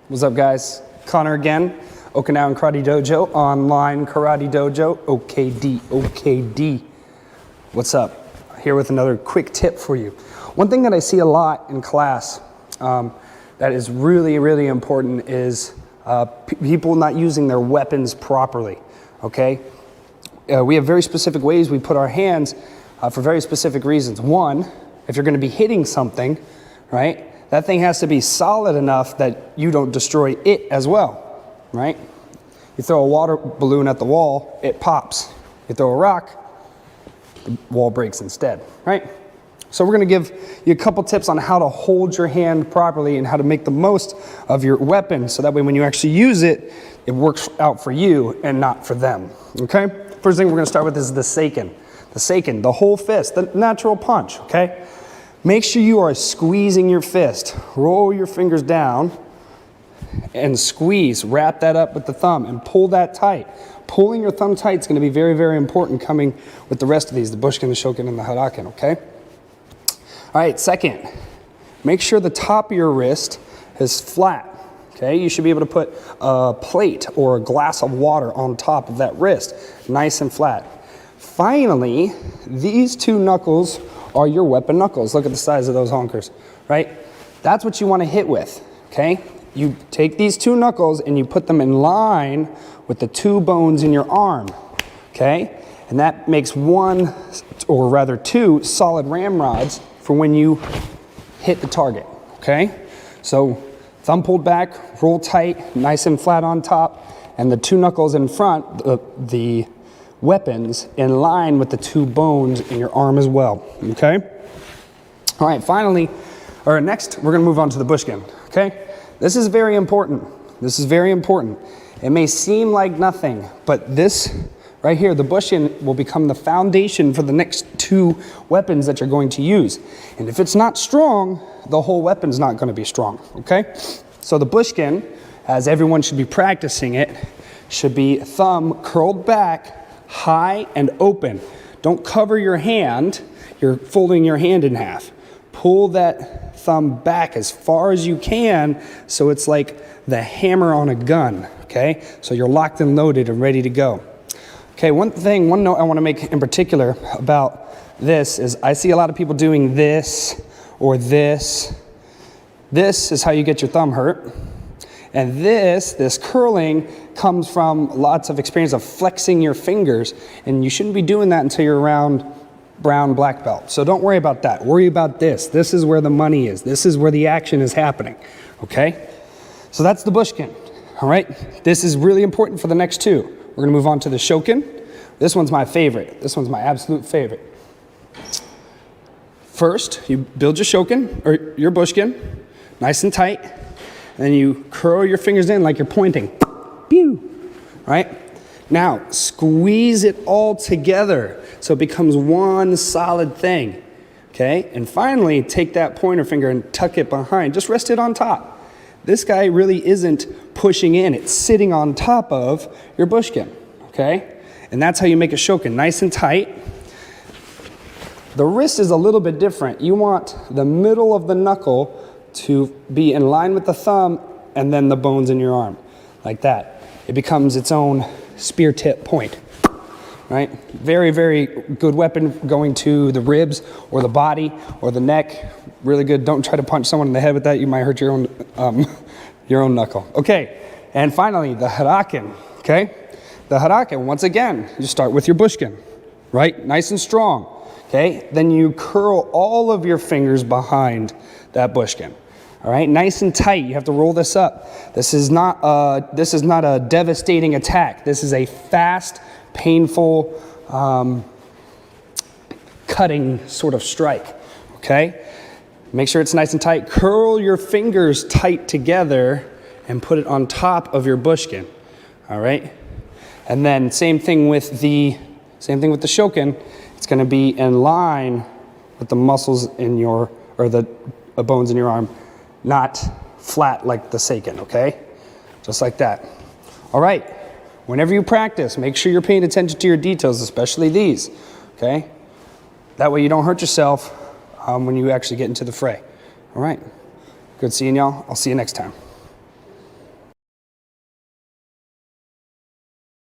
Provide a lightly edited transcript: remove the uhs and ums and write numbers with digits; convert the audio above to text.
What's up, guys? Connor again, Okinawan Karate Dojo, online karate dojo, OKD. What's up? Here with another quick tip for you. One thing that I see a lot in class that is really, really important is people not using their weapons properly, okay? We have very specific ways we put our hands for very specific reasons. One, if you're gonna be hitting something, right? That thing has to be solid enough that you don't destroy it as well, right? You throw a water balloon at the wall, it pops. You throw a rock, the wall breaks instead, right? So we're gonna give you a couple tips on how to hold your hand properly and how to make the most of your weapon so that way when you actually use it, it works out for you and not for them, okay? First thing we're gonna start with is the seiken. The seiken, the whole fist, the natural punch, okay? Make sure you are squeezing your fist. Roll your fingers down and squeeze. Wrap that up with the thumb and pull that tight. Pulling your thumb tight is going to be very, very important coming with the rest of these, the Bushkin, the Shokin, and the Haraken, okay? All right, second, make sure the top of your wrist is flat, okay? You should be able to put a plate or a glass of water on top of that wrist, nice and flat. Finally, these two knuckles are your weapon knuckles. Look at the size of those honkers, right? That's what you want to hit with, okay? You take these two knuckles and you put them in line with the two bones in your arm, okay? And that makes one, or rather two, solid ramrods for when you hit the target, okay? So thumb pulled back, roll tight, nice and flat on top, and the two knuckles in front, the weapons in line with the two bones in your arm as well, okay? All right, finally, or next, we're gonna move on to the Bushkin, okay? This is very important. This is very important. It may seem like nothing, but this right here, the Bushkin, will become the foundation for the next two weapons that you're going to use. And if it's not strong, the whole weapon's not gonna be strong, okay? So the Bushkin, as everyone should be practicing it, should be thumb curled back, high and open. Don't cover your hand. You're folding your hand in half. Pull that thumb back as far as you can so it's like the hammer on a gun, okay? So you're locked and loaded and ready to go. Okay, one note I want to make in particular about this is I see a lot of people doing this or this. This is how you get your thumb hurt. And this curling comes from lots of experience of flexing your fingers, and you shouldn't be doing that until you're around brown black belt. So don't worry about that. Worry about this. This is where the money is. This is where the action is happening, okay? So that's the Bushkin, all right? This is really important for the next two. We're gonna move on to the Shokin. This one's my favorite. This one's my absolute favorite. First, you build your Shokin, or your Bushkin, nice and tight. And then you curl your fingers in like you're pointing. Pew! Right? Now, squeeze it all together so it becomes one solid thing. Okay? And finally, take that pointer finger and tuck it behind. Just rest it on top. This guy really isn't pushing in. It's sitting on top of your Bushkin. Okay? And that's how you make a Shokin. Nice and tight. The wrist is a little bit different. You want the middle of the knuckle to be in line with the thumb and then the bones in your arm, like that. It becomes its own spear tip point, right? Very, very good weapon going to the ribs or the body or the neck. Really good. Don't try to punch someone in the head with that. You might hurt your own knuckle. Okay, and finally, the Haraken, okay? The Haraken, once again, you start with your Bushkin, right? Nice and strong, okay? Then you curl all of your fingers behind that Bushkin. All right, nice and tight. You have to roll this up. This is not a devastating attack. This is a fast, painful, cutting sort of strike. Okay, make sure it's nice and tight. Curl your fingers tight together and put it on top of your Bushkin. All right, and then same thing with the Shokin. It's going to be in line with the muscles in your the bones in your arm. Not flat like the Seiken, okay? Just like that. All right, whenever you practice, make sure you're paying attention to your details, especially these, okay? That way you don't hurt yourself when you actually get into the fray. All right, good seeing y'all. I'll see you next time.